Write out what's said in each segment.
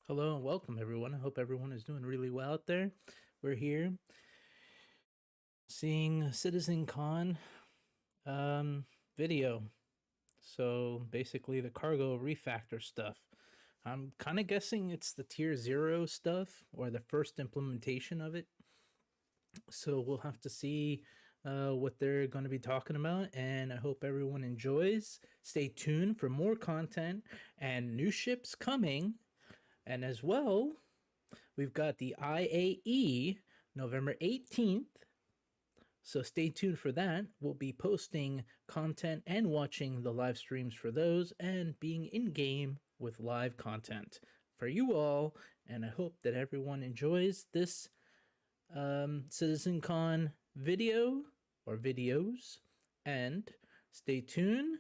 Hello and welcome everyone. I hope everyone is doing really well out there. We're here seeing CitizenCon video. So basically the cargo refactor stuff. I'm kind of guessing it's the tier 0 stuff or the first implementation of it. So we'll have to see what they're going to be talking about, and I hope everyone enjoys. Stay tuned for more content and new ships coming. And as well, we've got the IAE November 18th. So stay tuned for that. We'll be posting content and watching the live streams for those and being in game with live content for you all. And I hope that everyone enjoys this CitizenCon video or videos. And stay tuned.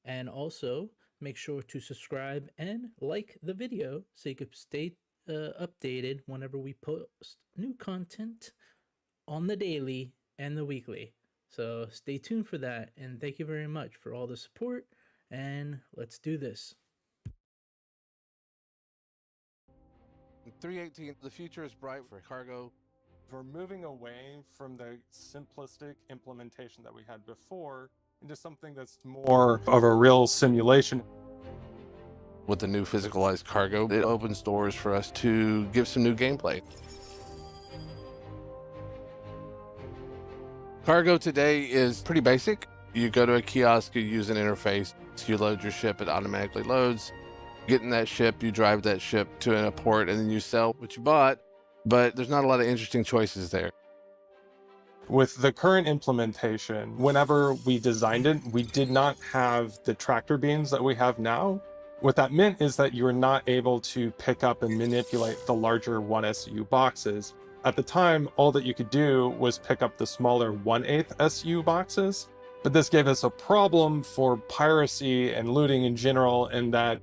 And also make sure to subscribe and like the video so you can stay updated whenever we post new content on the daily and the weekly. So stay tuned for that, and thank you very much for all the support, and let's do this. 318, the future is bright for cargo. We're moving away from the simplistic implementation that we had before into something that's more of a real simulation. With the new physicalized cargo, it opens doors for us to give some new gameplay. Cargo today is pretty basic. You go to a kiosk, you use an interface, you load your ship, it automatically loads. Get in that ship, you drive that ship to a port, and then you sell what you bought, but there's not a lot of interesting choices there. With the current implementation, whenever we designed it, we did not have the tractor beams that we have now. What that meant is that you were not able to pick up and manipulate the larger 1SU boxes. At the time, all that you could do was pick up the smaller 1/8 SU boxes, but this gave us a problem for piracy and looting in general, in that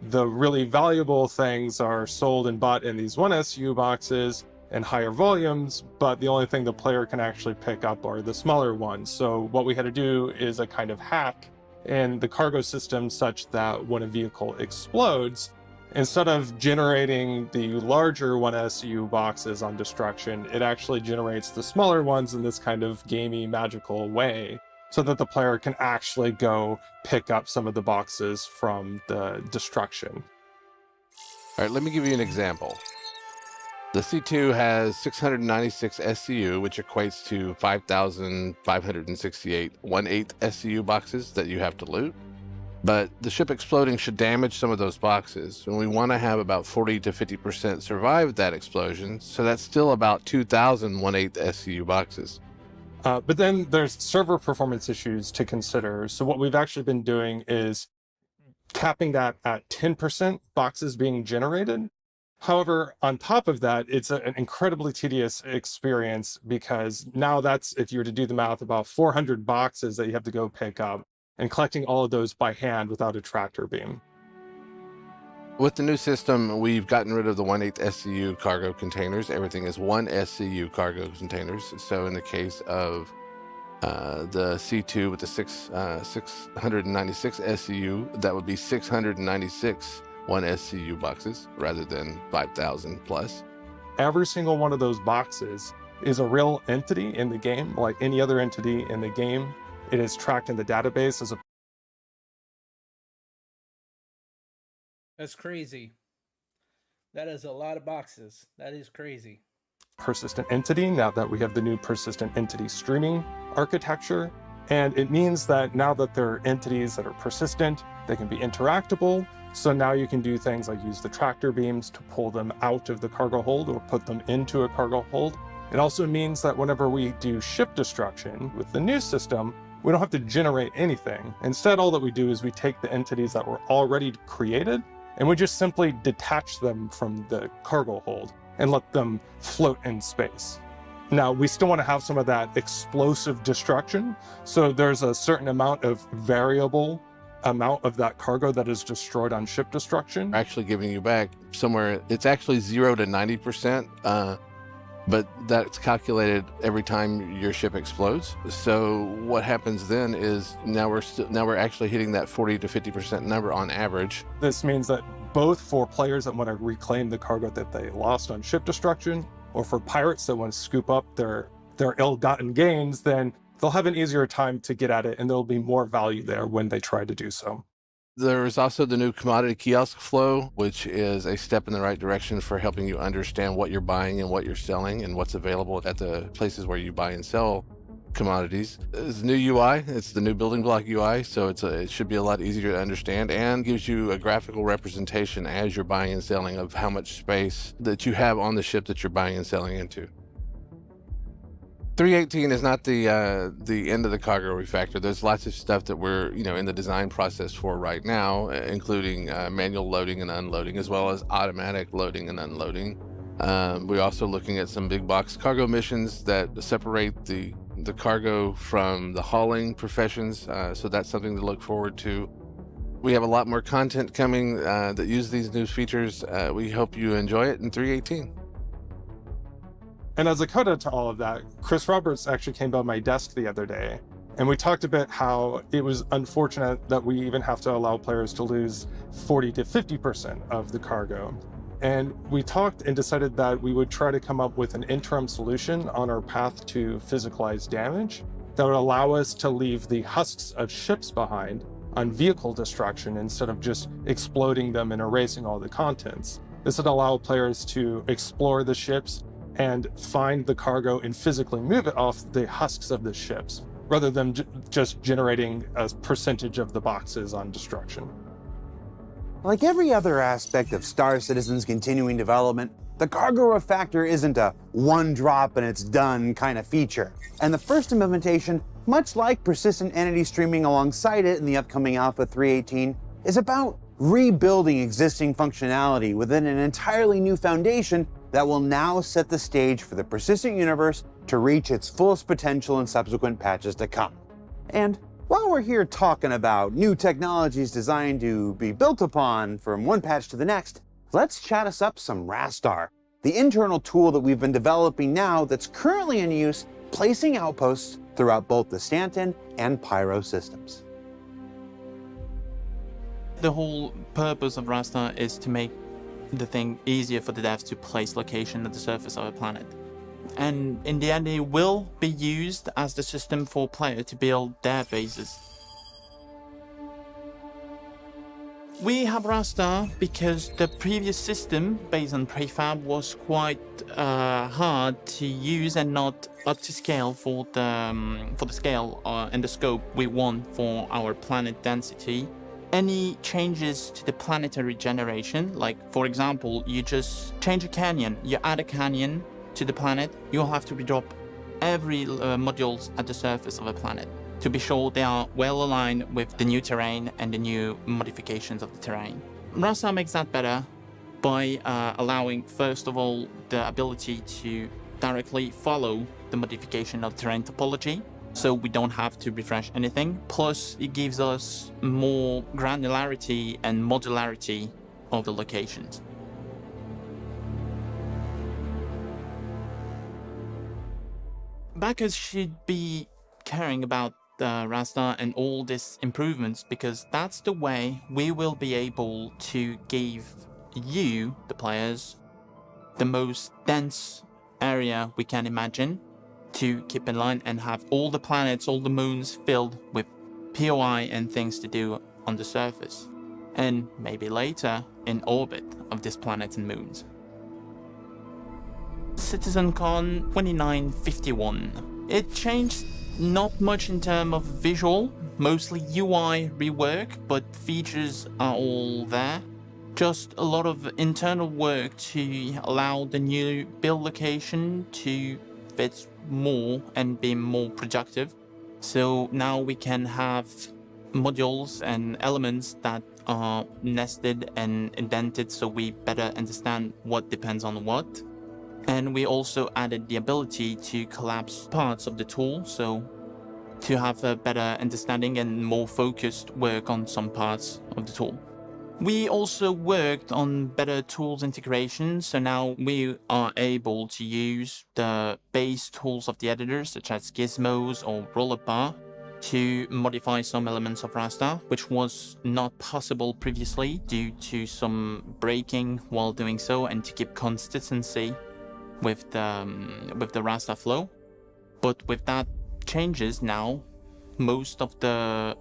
the really valuable things are sold and bought in these 1SU boxes and higher volumes, but the only thing the player can actually pick up are the smaller ones. So what we had to do is a kind of hack in the cargo system such that when a vehicle explodes, instead of generating the larger 1SU boxes on destruction, it actually generates the smaller ones in this kind of gamey, magical way, so that the player can actually go pick up some of the boxes from the destruction. All right, let me give you an example. The C2 has 696 SCU, which equates to 5,568 1/8 SCU boxes that you have to loot. But the ship exploding should damage some of those boxes, and we want to have about 40 to 50% survive that explosion, so that's still about 2,000 1/8 SCU boxes. But then there's server performance issues to consider. So what we've actually been doing is capping that at 10% boxes being generated. However, on top of that, it's an incredibly tedious experience, because now that's, if you were to do the math, about 400 boxes that you have to go pick up, and collecting all of those by hand without a tractor beam. With the new system, we've gotten rid of the 1/8 SCU cargo containers. Everything is 1 SCU cargo containers. So in the case of the C2 with the 696 SCU, that would be 696 1 SCU boxes rather than 5,000 plus. Every single one of those boxes is a real entity in the game, like any other entity in the game. It is tracked in the database as a That's crazy. That is a lot of boxes. That is crazy. persistent entity, now that we have the new persistent entity streaming architecture. And it means that now that they're entities that are persistent, they can be interactable. So now you can do things like use the tractor beams to pull them out of the cargo hold or put them into a cargo hold. It also means that whenever we do ship destruction with the new system, we don't have to generate anything. Instead, all that we do is we take the entities that were already created and we just simply detach them from the cargo hold and let them float in space. Now, we still want to have some of that explosive destruction. So there's a certain amount of variable amount of that cargo that is destroyed on ship destruction. Actually giving you back somewhere, it's actually 0 to 90%, but that's calculated every time your ship explodes. So what happens then is now we're actually hitting that 40 to 50% number on average. This means that both for players that want to reclaim the cargo that they lost on ship destruction, or for pirates that want to scoop up their ill-gotten gains, then they'll have an easier time to get at it, and there'll be more value there when they try to do so. There is also the new commodity kiosk flow, which is a step in the right direction for helping you understand what you're buying and what you're selling and what's available at the places where you buy and sell commodities. It's the new UI, it's the new building block UI, so it should be a lot easier to understand and gives you a graphical representation as you're buying and selling of how much space that you have on the ship that you're buying and selling into. 3.18 is not the end of the cargo refactor. There's lots of stuff that we're in the design process for right now, including manual loading and unloading, as well as automatic loading and unloading. We're also looking at some big box cargo missions that separate the cargo from the hauling professions, so that's something to look forward to. We have a lot more content coming that use these new features. We hope you enjoy it in 3.18. And as a coda to all of that, Chris Roberts actually came by my desk the other day, and we talked a bit how it was unfortunate that we even have to allow players to lose 40 to 50% of the cargo. And we talked and decided that we would try to come up with an interim solution on our path to physicalized damage that would allow us to leave the husks of ships behind on vehicle destruction instead of just exploding them and erasing all the contents. This would allow players to explore the ships and find the cargo and physically move it off the husks of the ships, rather than just generating a percentage of the boxes on destruction. Like every other aspect of Star Citizen's continuing development, the cargo refactor isn't a one drop and it's done kind of feature. And the first implementation, much like persistent entity streaming alongside it in the upcoming Alpha 3.18, is about rebuilding existing functionality within an entirely new foundation that will now set the stage for the persistent universe to reach its fullest potential in subsequent patches to come. And while we're here talking about new technologies designed to be built upon from one patch to the next, let's chat us up some Rastar, the internal tool that we've been developing now that's currently in use, placing outposts throughout both the Stanton and Pyro systems. The whole purpose of Rastar is to make the thing easier for the devs to place location at the surface of a planet. And in the end, it will be used as the system for players to build their bases. We have Rastar because the previous system, based on prefab, was quite hard to use and not up to scale for the scale and the scope we want for our planet density. Any changes to the planetary generation, like for example, you just change a canyon, you add a canyon to the planet, you'll have to redrop every modules at the surface of a planet to be sure they are well aligned with the new terrain and the new modifications of the terrain. Rastar makes that better by allowing, first of all, the ability to directly follow the modification of terrain topology, so we don't have to refresh anything. Plus, it gives us more granularity and modularity of the locations. Backers should be caring about the Rastar and all these improvements, because that's the way we will be able to give you, the players, the most dense area we can imagine to keep in line and have all the planets, all the moons filled with POI and things to do on the surface, and maybe later in orbit of these planets and moons. CitizenCon 2951. It changed not much in terms of visual, mostly UI rework, but features are all there. Just a lot of internal work to allow the new build location to fit more and be more productive. So now we can have modules and elements that are nested and indented, so we better understand what depends on what. And we also added the ability to collapse parts of the tool, so to have a better understanding and more focused work on some parts of the tool. We also worked on better tools integration, so now we are able to use the base tools of the editors, such as gizmos or roller bar, to modify some elements of raster, which was not possible previously due to some braking while doing so, and to keep consistency with the raster flow. But with that changes now, most of the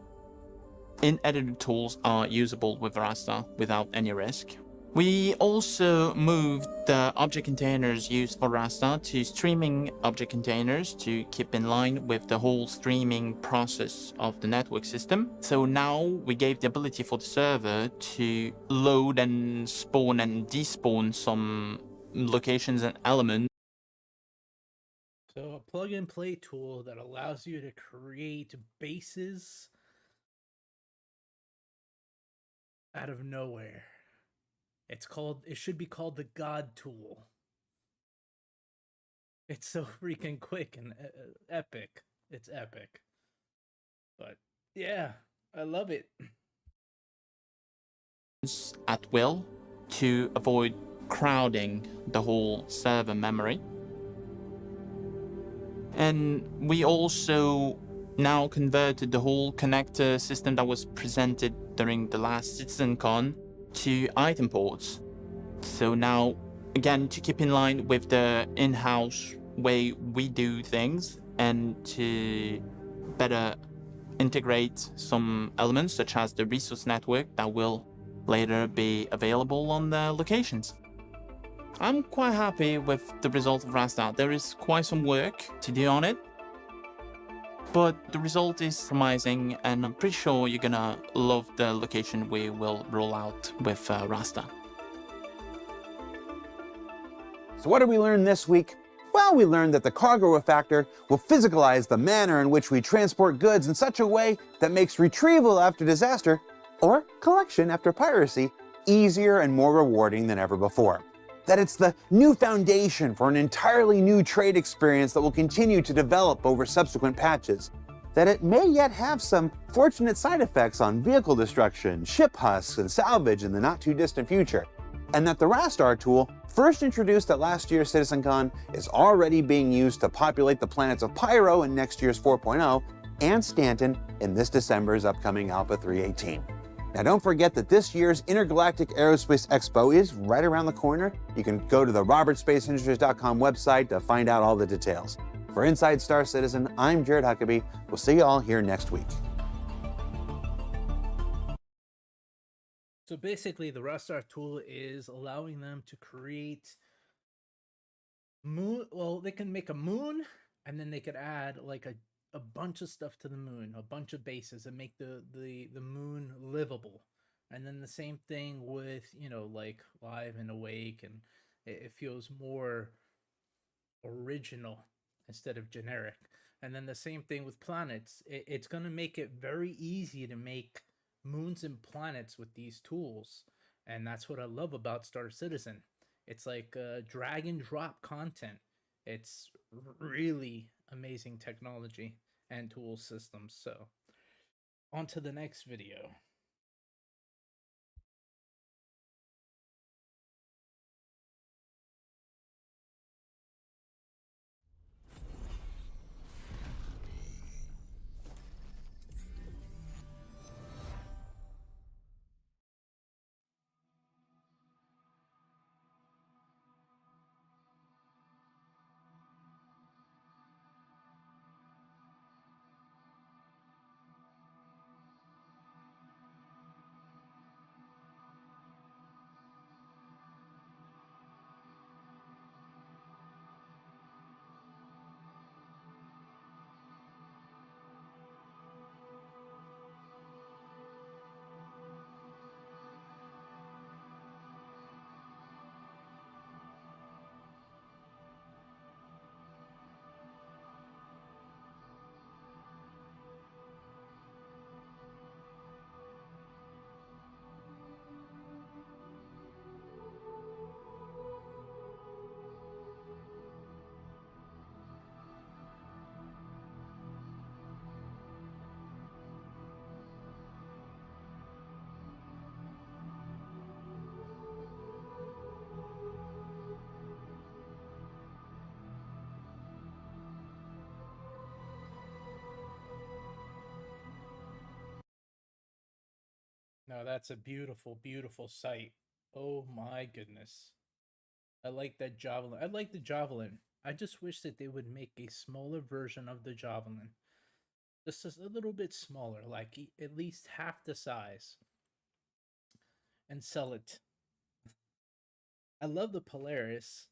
in-edited tools are usable with raster without any risk. We also moved the object containers used for raster to streaming object containers to keep in line with the whole streaming process of the network system. So now we gave the ability for the server to load and spawn and despawn some locations and elements. So a plug-and-play tool that allows you to create bases out of nowhere. It should be called the God tool. It's so freaking quick and epic. It's epic. But yeah, I love it. At will to avoid crowding the whole server memory. And we also now converted the whole connector system that was presented during the last CitizenCon to item ports. So now, again, to keep in line with the in-house way we do things and to better integrate some elements such as the resource network that will later be available on the locations. I'm quite happy with the result of raster. There is quite some work to do on it, but the result is promising, and I'm pretty sure you're gonna love the location we will roll out with raster. So what did we learn this week? Well, we learned that the cargo refactor will physicalize the manner in which we transport goods in such a way that makes retrieval after disaster, or collection after piracy, easier and more rewarding than ever before. That it's the new foundation for an entirely new trade experience that will continue to develop over subsequent patches. That it may yet have some fortunate side effects on vehicle destruction, ship husks, and salvage in the not too distant future. And that the Rastar tool, first introduced at last year's CitizenCon, is already being used to populate the planets of Pyro in next year's 4.0 and Stanton in this December's upcoming Alpha 318. Now don't forget that this year's Intergalactic Aerospace Expo is right around the corner. You can go to the robertspaceindustrials.com website to find out all the details. For Inside Star Citizen, I'm Jared Huckabee. We'll see you all here next week. So basically, the Rastar tool is allowing them to create moon. Well, they can make a moon, and then they could add like a bunch of stuff to the moon, a bunch of bases, and make the moon livable. And then the same thing with, you know, like Live and Awake, and it feels more original instead of generic. And then the same thing with planets. It's going to make it very easy to make moons and planets with these tools, and that's what I love about Star Citizen. It's like drag and drop content. It's really amazing technology and tool systems. So on to the next video. No, that's a beautiful, beautiful sight. Oh my goodness. I like that javelin. I like the javelin. I just wish that they would make a smaller version of the javelin. Just a little bit smaller, like at least half the size, and sell it. I love the Polaris,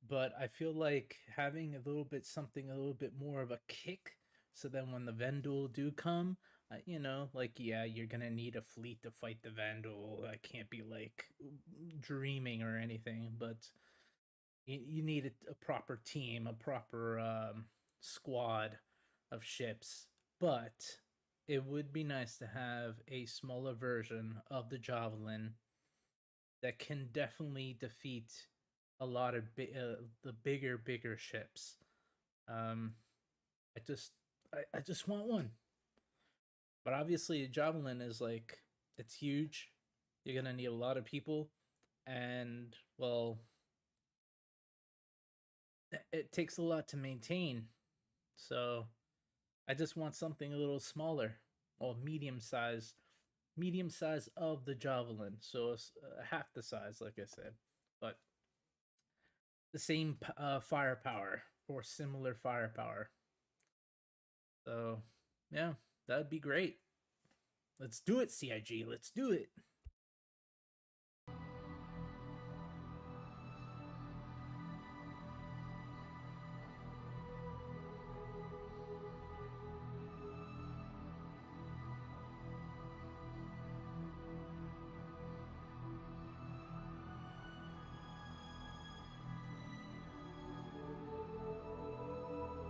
but I feel like having a little bit something, a little bit more of a kick, so then when the Vendul do come, you know, like yeah, you're gonna need a fleet to fight the Vandal. I can't be like dreaming or anything, but you need a proper team, a proper squad of ships. But it would be nice to have a smaller version of the Javelin that can definitely defeat a lot of the bigger ships. Um, I just I just want one. But obviously, a Javelin is like it's huge. You're gonna need a lot of people, and well, it takes a lot to maintain. So I just want something a little smaller, or medium size of the Javelin. So it's half the size, like I said, but the same firepower or similar firepower. So yeah, that'd be great. Let's do it, CIG. Let's do it.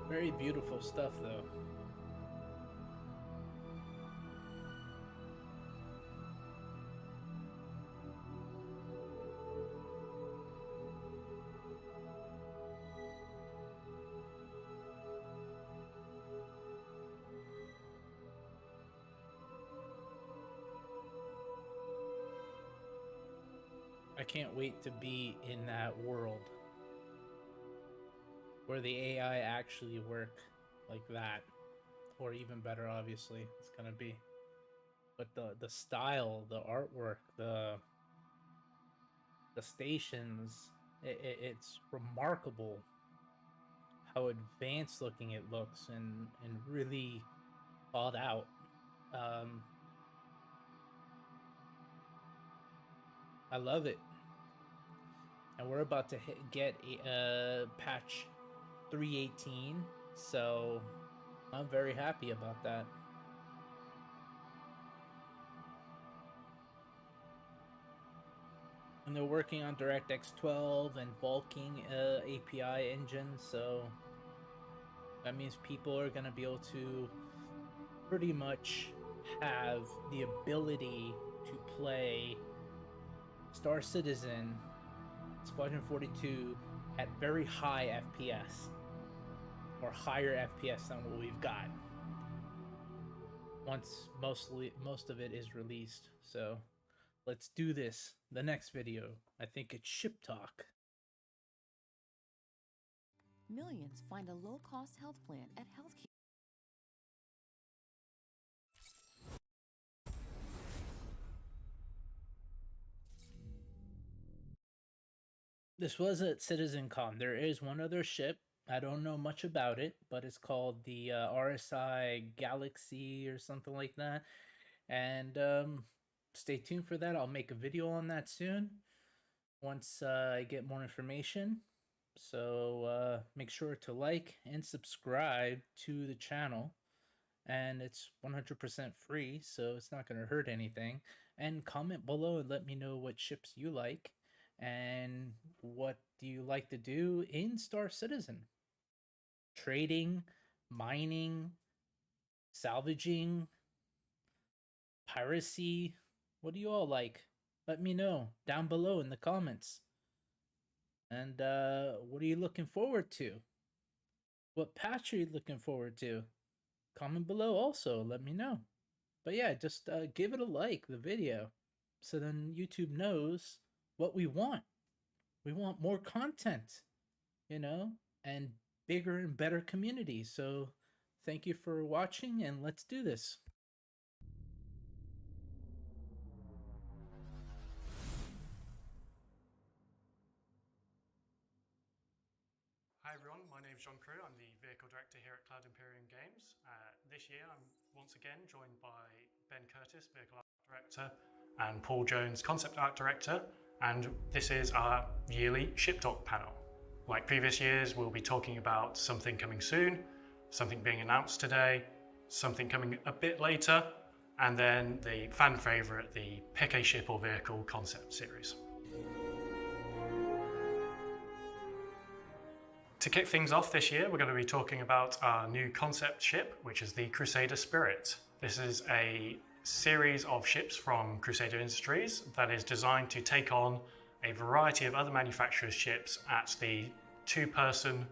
Very beautiful stuff, though. I can't wait to be in that world where the AI actually work like that, or even better. Obviously, it's gonna be. But the style, the artwork, the stations, it's remarkable how advanced looking it looks and really thought out. Um, I love it, and we're about to get a patch 318, so I'm very happy about that. And they're working on DirectX 12 and bulking API engine, so that means people are going to be able to pretty much have the ability to play Star Citizen Squadron 42 at very high FPS, or higher FPS than what we've got once most of it is released. So let's do this. The next video, I think it's ship talk. Millions find a low-cost health plan at healthcare. This was at CitizenCon. There is one other ship. I don't know much about it, but it's called the RSI Galaxy or something like that. And stay tuned for that. I'll make a video on that soon once I get more information. So make sure to like and subscribe to the channel. And it's 100% free, so it's not going to hurt anything. And comment below and let me know what ships you like and what do you like to do in Star Citizen. Trading, mining, salvaging, piracy. What do you all like? Let me know down below in the comments. And what are you looking forward to? What patch are you looking forward to? Comment below also, let me know. But yeah, just give it a like, the video, so then YouTube knows what we want. We want more content, you know, and bigger and better community. So thank you for watching, and let's do this. everyone, my name is John Crew. I'm the Vehicle Director here at Cloud Imperium Games. This year I'm once again joined by Ben Curtis, Vehicle Art Director, and Paul Jones, Concept Art Director, and this is our yearly Ship Talk panel. Like previous years, we'll be talking about something coming soon, something being announced today, something coming a bit later, and then the fan favourite, the Pick a Ship or Vehicle concept series. To kick things off this year, we're going to be talking about our new concept ship, which is the Crusader Spirit. This is a series of ships from Crusader Industries that is designed to take on a variety of other manufacturers' ships at the two-person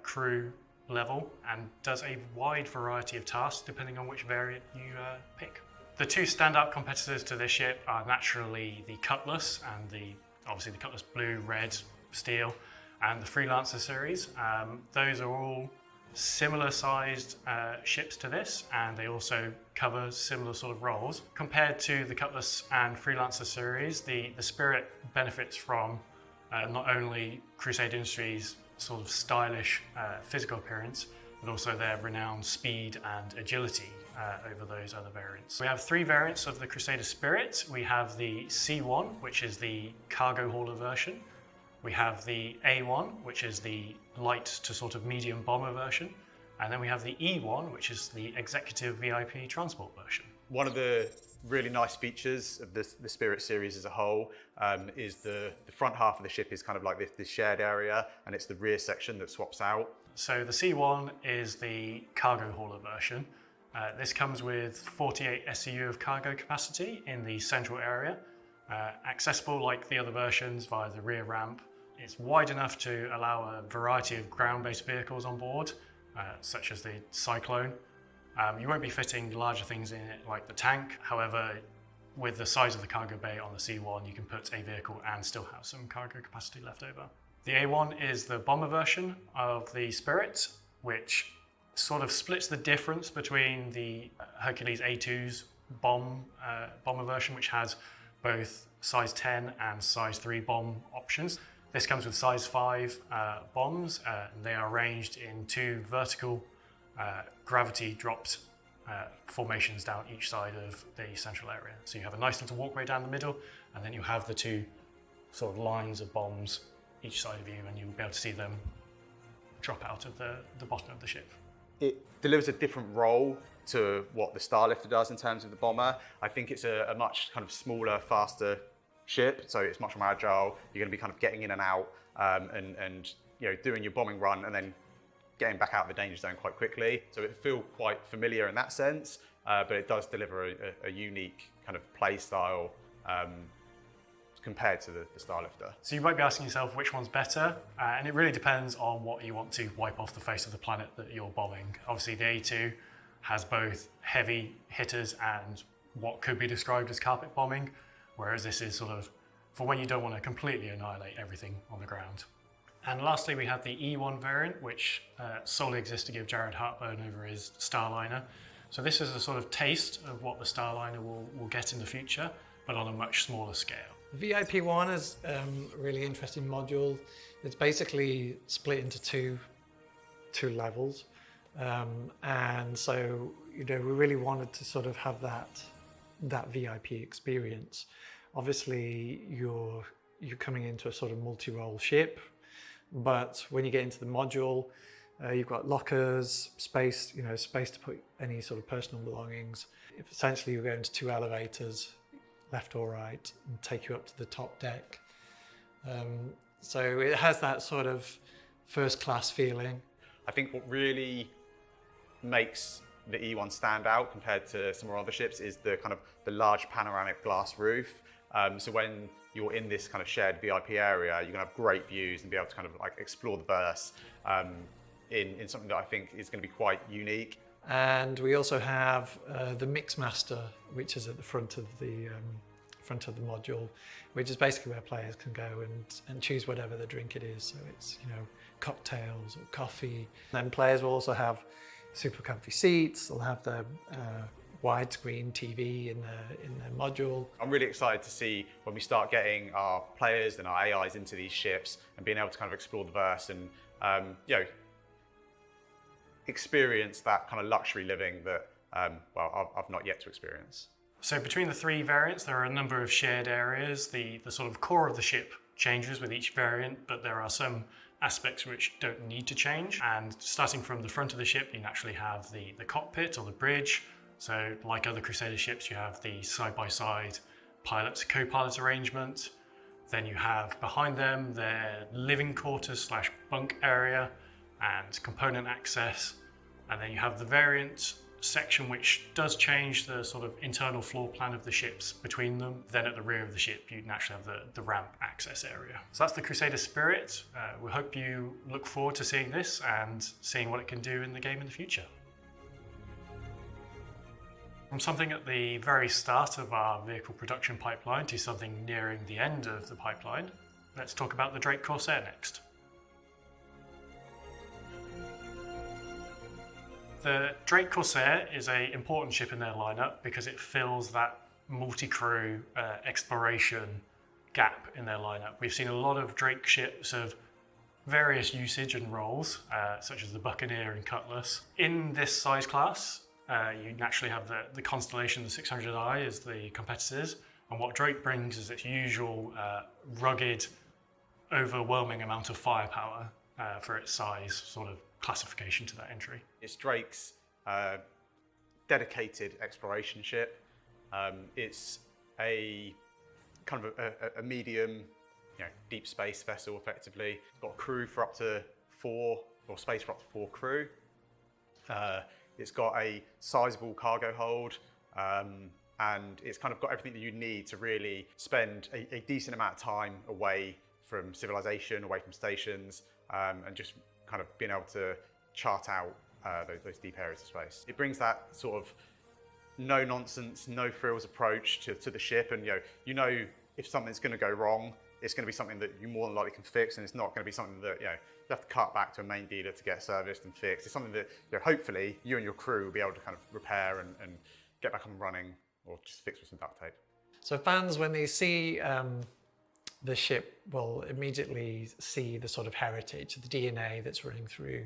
crew level and does a wide variety of tasks depending on which variant you pick. The two standout competitors to this ship are naturally the Cutlass and obviously the Cutlass Blue, Red, Steel, and the Freelancer series. Those are all similar sized ships to this, and they also cover similar sort of roles. Compared to the Cutlass and Freelancer series, the Spirit benefits from not only Crusader Industries' sort of stylish physical appearance, but also their renowned speed and agility over those other variants. We have three variants of the Crusader Spirit. We have the C1, which is the cargo hauler version. We have the A1, which is the light to sort of medium bomber version. And then we have the E1, which is the executive VIP transport version. One of the really nice features of the Spirit series as a whole is the front half of the ship is kind of like this shared area, and it's the rear section that swaps out. So the C1 is the cargo hauler version. This comes with 48 SCU of cargo capacity in the central area. Accessible like the other versions via the rear ramp. It's wide enough to allow a variety of ground-based vehicles on board, such as the Cyclone. You won't be fitting larger things in it like the tank. However, with the size of the cargo bay on the C1, you can put a vehicle and still have some cargo capacity left over. The A1 is the bomber version of the Spirit, which sort of splits the difference between the Hercules A2's bomber version, which has both size 10 and size 3 bomb options. This comes with size 5 bombs. And they are arranged in two vertical gravity dropped formations down each side of the central area. So you have a nice little walkway down the middle, and then you have the two sort of lines of bombs each side of you, and you'll be able to see them drop out of the bottom of the ship. It delivers a different role to what the Starlifter does in terms of the bomber. I think it's a much kind of smaller, faster ship, so it's much more agile. You're going to be kind of getting in and out and you know, doing your bombing run and then getting back out of the danger zone quite quickly. So it feels quite familiar in that sense, but it does deliver a unique kind of play style compared to the Starlifter. So you might be asking yourself which one's better, and it really depends on what you want to wipe off the face of the planet that you're bombing. Obviously the A2 has both heavy hitters and what could be described as carpet bombing, whereas this is sort of for when you don't want to completely annihilate everything on the ground. And lastly, we have the E1 variant, which solely exists to give Jared heartburn over his Starliner. So this is a sort of taste of what the Starliner will get in the future, but on a much smaller scale. VIP1 is a really interesting module. It's basically split into two levels. And so, you know, we really wanted to sort of have that VIP experience. Obviously, you're coming into a sort of multi-role ship, but when you get into the module, you've got lockers, space to put any sort of personal belongings. If essentially you're going to two elevators, left or right, and take you up to the top deck. So it has that sort of first-class feeling. I think what really makes the E1 stand out compared to some of our other ships is the large panoramic glass roof. So when you're in this kind of shared VIP area, you're gonna have great views and be able to kind of like explore the verse in something that I think is gonna be quite unique. And we also have the Mixmaster, which is at the front of the module, which is basically where players can go and choose whatever the drink it is. So it's, you know, cocktails or coffee. Then players will also have super comfy seats. They'll have the widescreen TV in their module. I'm really excited to see when we start getting our players and our AIs into these ships and being able to kind of explore the verse and you know, experience that kind of luxury living that, well, I've not yet to experience. So between the three variants, there are a number of shared areas. The sort of core of the ship changes with each variant, but there are some aspects which don't need to change. And starting from the front of the ship, you naturally have the cockpit or the bridge. So like other Crusader ships, you have the side-by-side pilot to co-pilot arrangement. Then you have behind them their living quarters slash bunk area and component access. And then you have the variant section which does change the sort of internal floor plan of the ships between them. Then at the rear of the ship you naturally have the ramp access area. So that's the Crusader Spirit. We hope you look forward to seeing this and seeing what it can do in the game in the future. From something at the very start of our vehicle production pipeline to something nearing the end of the pipeline, let's talk about the Drake Corsair next. The Drake Corsair is an important ship in their lineup because it fills that multi-crew exploration gap in their lineup. We've seen a lot of Drake ships of various usage and roles, such as the Buccaneer and Cutlass. In this size class, you naturally have the Constellation, the 600i as the competitors, and what Drake brings is its usual rugged, overwhelming amount of firepower for its size, sort of classification to that entry. It's Drake's dedicated exploration ship. It's a kind of a medium, you know, deep space vessel effectively. It's got a crew for up to 4, or space for up to 4 crew. It's got a sizable cargo hold, and it's kind of got everything that you need to really spend a decent amount of time away from civilization, away from stations, and just kind of being able to chart out those deep areas of space. It brings that sort of no nonsense, no frills approach to the ship, and you know if something's going to go wrong, it's going to be something that you more than likely can fix, and it's not going to be something that you have to cut back to a main dealer to get serviced and fixed. It's something that hopefully you and your crew will be able to kind of repair and get back up and running, or just fix with some duct tape. So fans, when they see the ship, will immediately see the sort of heritage, the DNA that's running through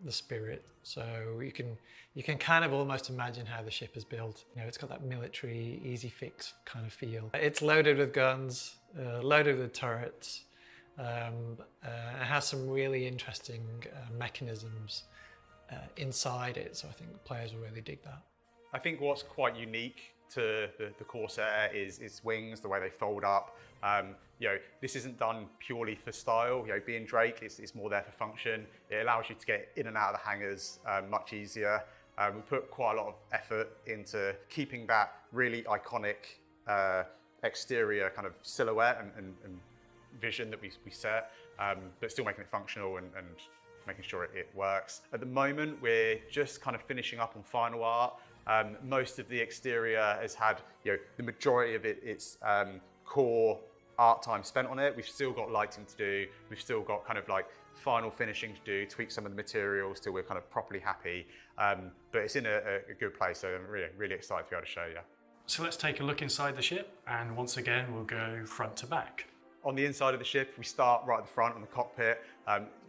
the Spirit. So you can kind of almost imagine how the ship is built. It's got that military, easy fix kind of feel. It's loaded with guns, loaded with turrets. It has some really interesting mechanisms inside it, so I think players will really dig that. I think what's quite unique to the Corsair is its wings, the way they fold up. This isn't done purely for style. Being Drake, it's more there for function. It allows you to get in and out of the hangars much easier. We put quite a lot of effort into keeping that really iconic exterior kind of silhouette and vision that we set, but still making it functional and making sure it works. At the moment, we're just kind of finishing up on final art. Most of the exterior has had the majority of its core art time spent on it. We've still got lighting to do. We've still got kind of like final finishing to do, tweak some of the materials till we're kind of properly happy. But it's in a good place, so I'm really excited to be able to show you. So let's take a look inside the ship, and once again we'll go front to back. On the inside of the ship, we start right at the front on the cockpit.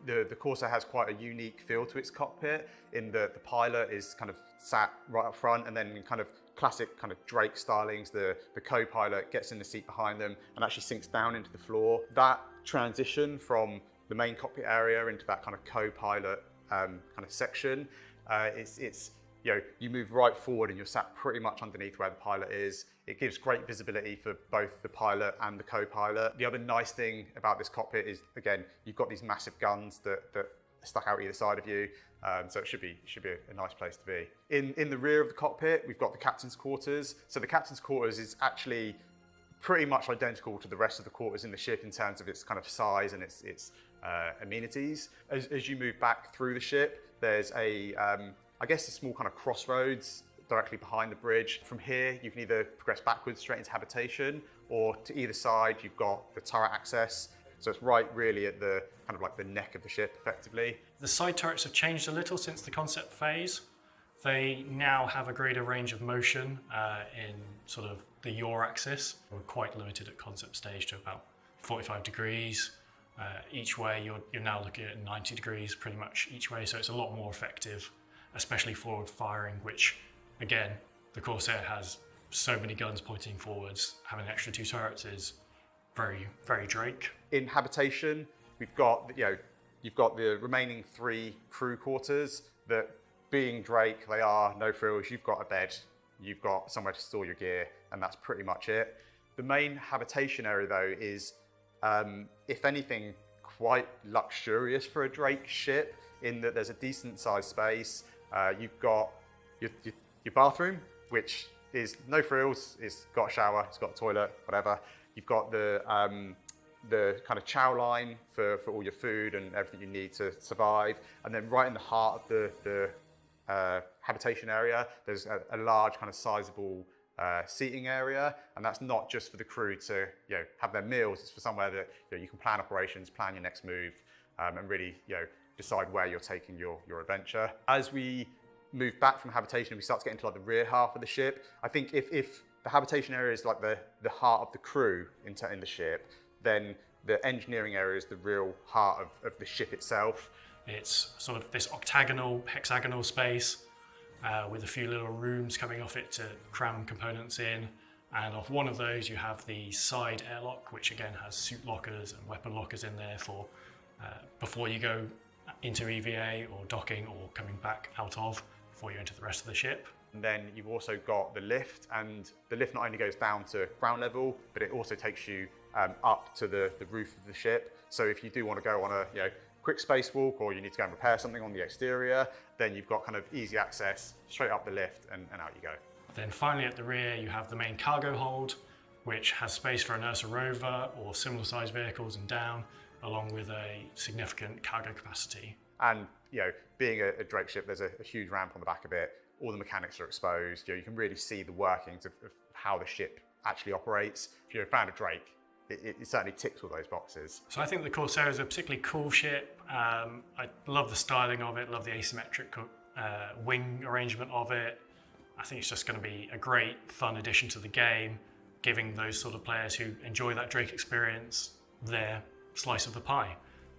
The Corsair has quite a unique feel to its cockpit in that the pilot is kind of sat right up front, and then in kind of classic kind of Drake stylings, the co-pilot gets in the seat behind them and actually sinks down into the floor. That transition from the main cockpit area into that kind of co-pilot kind of section, you move right forward and you're sat pretty much underneath where the pilot is. It gives great visibility for both the pilot and the co-pilot. The other nice thing about this cockpit is, again, you've got these massive guns that are stuck out either side of you, so it should be a nice place to be. In the rear of the cockpit, we've got the captain's quarters. So the captain's quarters is actually pretty much identical to the rest of the quarters in the ship in terms of its kind of size and its amenities. As you move back through the ship, there's I guess a small kind of crossroads directly behind the bridge. From here, you can either progress backwards straight into habitation, or to either side, you've got the turret access. So it's right really at the kind of like the neck of the ship, effectively. The side turrets have changed a little since the concept phase. They now have a greater range of motion in sort of the yaw axis. We're quite limited at concept stage to about 45 degrees. Each way you're now looking at 90 degrees pretty much each way, so it's a lot more effective, especially forward firing, which again, the Corsair has so many guns pointing forwards. Having an extra 2 turrets is very, very Drake. In habitation, we've got, you've got the remaining 3 crew quarters that, being Drake, they are no frills. You've got a bed, you've got somewhere to store your gear, and that's pretty much it. The main habitation area though is, if anything, quite luxurious for a Drake ship, in that there's a decent sized space. You've got your bathroom, which is no frills. It's got a shower, it's got a toilet, whatever. You've got the kind of chow line for all your food and everything you need to survive. And then right in the heart of the habitation area, there's a large kind of sizable seating area, and that's not just for the crew to have their meals. It's for somewhere that you can plan operations, plan your next move, and really decide where you're taking your adventure. As we move back from habitation, we start to get into like the rear half of the ship. I think if the habitation area is like the heart of the crew in the ship, then the engineering area is the real heart of the ship itself. It's sort of this octagonal, hexagonal space with a few little rooms coming off it to cram components in. And off one of those you have the side airlock, which again has suit lockers and weapon lockers in there for before you go into EVA or docking or coming back out of, before you enter the rest of the ship. And then you've also got the lift, and the lift not only goes down to ground level, but it also takes you up to the roof of the ship. So if you do want to go on a quick spacewalk, or you need to go and repair something on the exterior, then you've got kind of easy access straight up the lift and out you go. Then finally at the rear you have the main cargo hold, which has space for an Ursa rover or similar sized vehicles and down, along with a significant cargo capacity. And being a Drake ship, there's a huge ramp on the back of it. All the mechanics are exposed. You can really see the workings of how the ship actually operates. If you're a fan of Drake, it certainly ticks all those boxes. So I think the Corsair is a particularly cool ship. I love the styling of it, love the asymmetric wing arrangement of it. I think it's just going to be a great, fun addition to the game, giving those sort of players who enjoy that Drake experience their slice of the pie.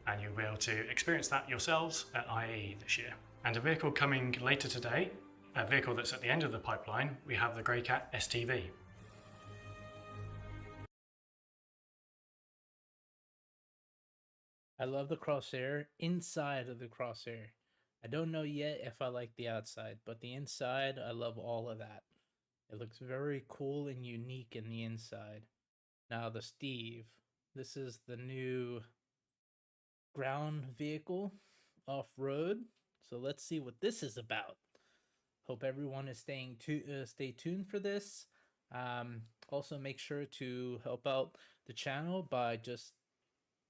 And you'll be able to experience that yourselves at IAE this year. And a vehicle coming later today, a vehicle that's at the end of the pipeline, we have the Greycat STV. I love the Crosshair inside of the Crosshair. I don't know yet if I like the outside, but the inside, I love all of that. It looks very cool and unique in the inside. Now the Steve, this is the new ground vehicle off-road. So let's see what this is about. Hope everyone is stay tuned for this. Also make sure to help out the channel by just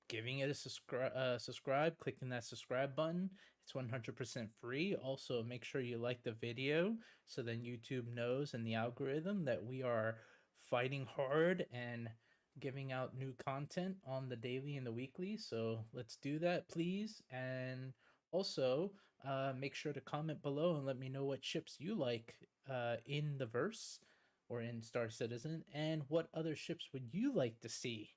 giving it a subscribe, clicking that subscribe button. It's 100% free. Also, make sure you like the video so then YouTube knows and the algorithm that we are fighting hard and giving out new content on the daily and the weekly. So let's do that, please. And also, make sure to comment below and let me know what ships you like in the verse or in Star Citizen, and what other ships would you like to see.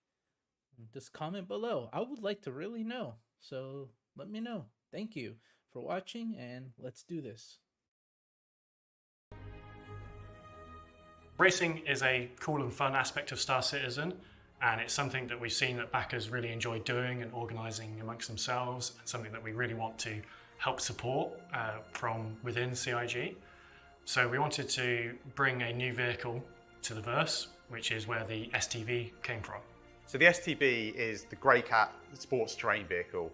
Just comment below. I would like to really know. So let me know. Thank you for watching, and let's do this. Racing is a cool and fun aspect of Star Citizen, and it's something that we've seen that backers really enjoy doing and organising amongst themselves, and something that we really want to help support from within CIG. So we wanted to bring a new vehicle to the verse, which is where the STV came from. So the STV is the Greycat sports terrain vehicle.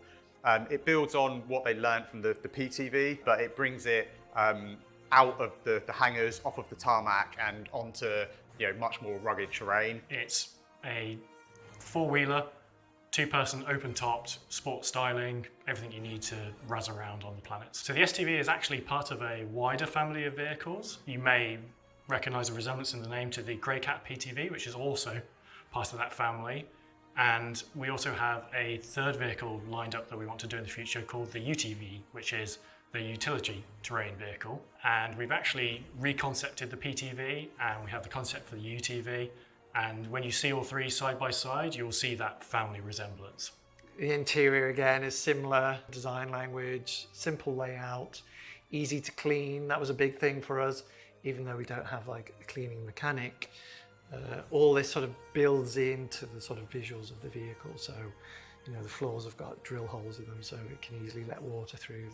It builds on what they learned from the PTV, but it brings it out of the hangars, off of the tarmac, and onto much more rugged terrain. It's a four-wheeler, two-person open-topped, sport styling, everything you need to razz around on the planet. So the STV is actually part of a wider family of vehicles. You may recognise a resemblance in the name to the Greycat PTV, which is also part of that family. And we also have a third vehicle lined up that we want to do in the future called the UTV, which is the utility terrain vehicle. And we've actually reconcepted the PTV, and we have the concept for the UTV. And when you see all three side by side, you'll see that family resemblance. The interior again is similar, design language, simple layout, easy to clean. That was a big thing for us, even though we don't have like a cleaning mechanic. All this sort of builds into the sort of visuals of the vehicle. So, you know, the floors have got drill holes in them, so it can easily let water through.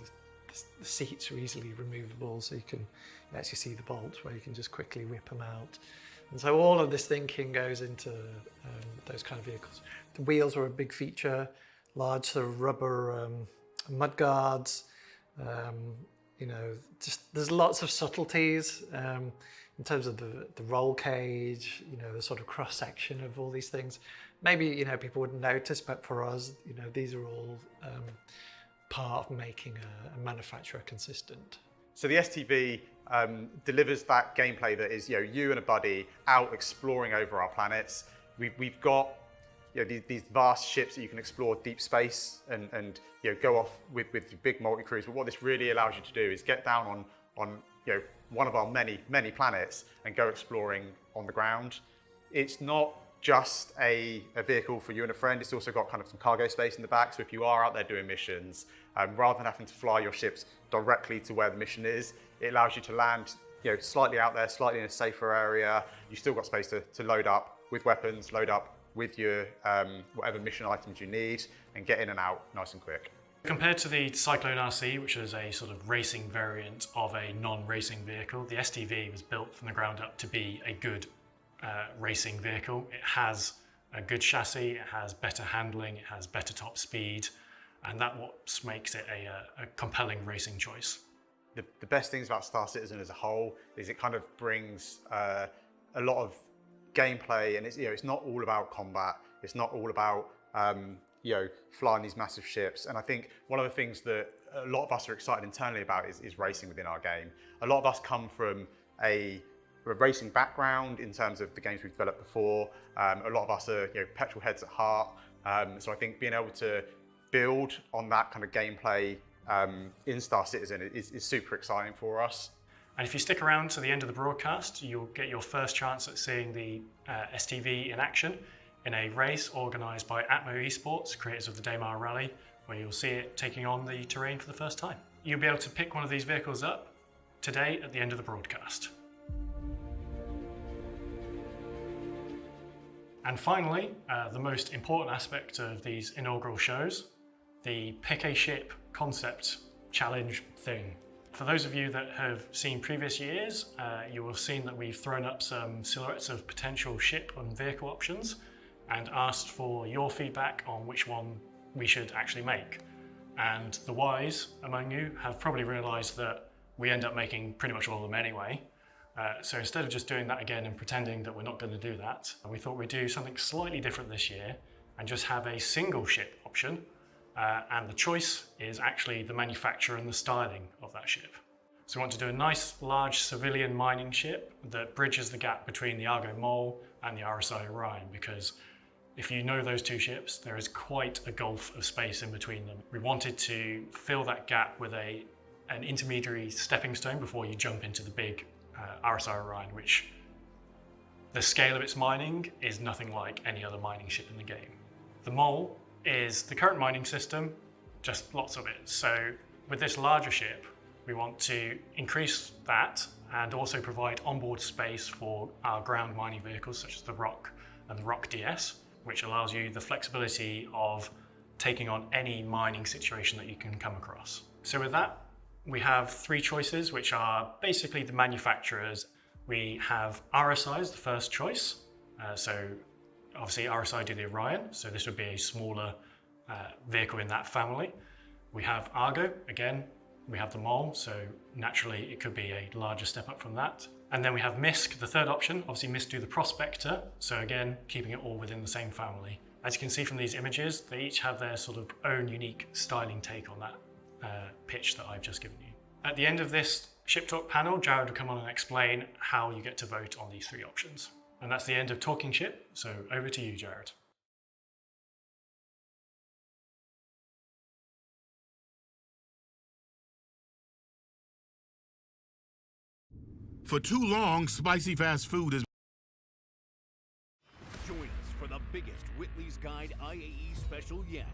The seats are easily removable, so you can actually see the bolts where you can just quickly whip them out. And so all of this thinking goes into those kind of vehicles. The wheels are a big feature, large sort of rubber mud guards. You know, just there's lots of subtleties in terms of the roll cage, you know, the sort of cross section of all these things. Maybe, you know, people wouldn't notice, but for us, you know, these are all part of making a manufacturer consistent. So the STV delivers that gameplay that is, you know, you and a buddy out exploring over our planets. We've got, you know, these vast ships that you can explore deep space and you know, go off with your big multi-crews. But what this really allows you to do is get down on you know, one of our many planets and go exploring on the ground. It's not just a vehicle for you and a friend. It's also got kind of some cargo space in the back. So if you are out there doing missions, rather than having to fly your ships directly to where the mission is, it allows you to land, you know, slightly out there, slightly in a safer area. You've still got space to load up with weapons, load up with your whatever mission items you need, and get in and out nice and quick. Compared to the Cyclone RC, which is a sort of racing variant of a non-racing vehicle, the STV was built from the ground up to be a good racing vehicle. It has a good chassis, it has better handling, it has better top speed, and that's what makes it a compelling racing choice. The best things about Star Citizen as a whole is it kind of brings a lot of gameplay, and it's, you know, it's not all about combat. It's not all about you know, flying these massive ships. And I think one of the things that a lot of us are excited internally about is racing within our game. A lot of us come from a racing background in terms of the games we've developed before. A lot of us are, you know, petrol heads at heart. So I think being able to build on that kind of gameplay in Star Citizen is super exciting for us. And if you stick around to the end of the broadcast, you'll get your first chance at seeing the STV in action in a race organised by Atmo Esports, creators of the Daymar Rally, where you'll see it taking on the terrain for the first time. You'll be able to pick one of these vehicles up today at the end of the broadcast. And finally, the most important aspect of these inaugural shows, the Pick a Ship concept challenge thing. For those of you that have seen previous years, you will have seen that we've thrown up some silhouettes of potential ship and vehicle options and asked for your feedback on which one we should actually make. And the wise among you have probably realised that we end up making pretty much all of them anyway. So instead of just doing that again and pretending that we're not going to do that, we thought we'd do something slightly different this year and just have a single ship option. And the choice is actually the manufacturer and the styling of that ship. So we want to do a nice large civilian mining ship that bridges the gap between the Argo Mole and the RSI Orion, because if you know those two ships, there is quite a gulf of space in between them. We wanted to fill that gap with an intermediary stepping stone before you jump into the big RSI Orion, which the scale of its mining is nothing like any other mining ship in the game. The Mole is the current mining system, just lots of it. So with this larger ship, we want to increase that and also provide onboard space for our ground mining vehicles such as the Rock and the Rock DS, which allows you the flexibility of taking on any mining situation that you can come across. So with that, we have three choices, which are basically the manufacturers. We have RSI as the first choice. So obviously RSI do the Orion, so this would be a smaller vehicle in that family. We have Argo, again, we have the Mole, so naturally it could be a larger step up from that. And then we have MISC, the third option. Obviously MISC do the Prospector, so again, keeping it all within the same family. As you can see from these images, they each have their sort of own unique styling take on that pitch that I've just given you. At the end of this Ship Talk panel, Jared will come on and explain how you get to vote on these three options. And that's the end of Talking Ship, so over to you, Jared. For too long, spicy fast food has... Join us for the biggest Whitley's Guide IAE special yet.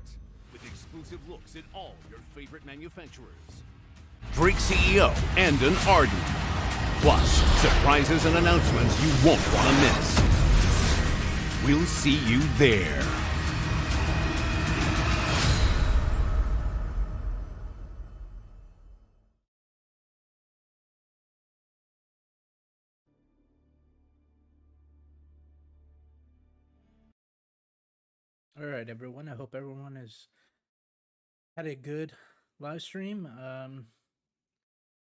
with exclusive looks at all your favorite manufacturers. Freak CEO and an Arden. Plus, surprises and announcements you won't want to miss. We'll see you there. All right, everyone. I hope everyone has had a good live stream.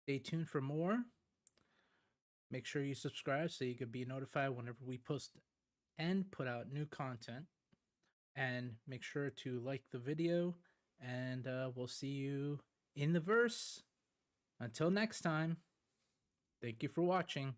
Stay tuned for more. Make sure you subscribe so you can be notified whenever we post and put out new content. And make sure to like the video, and we'll see you in the verse. Until next time, thank you for watching.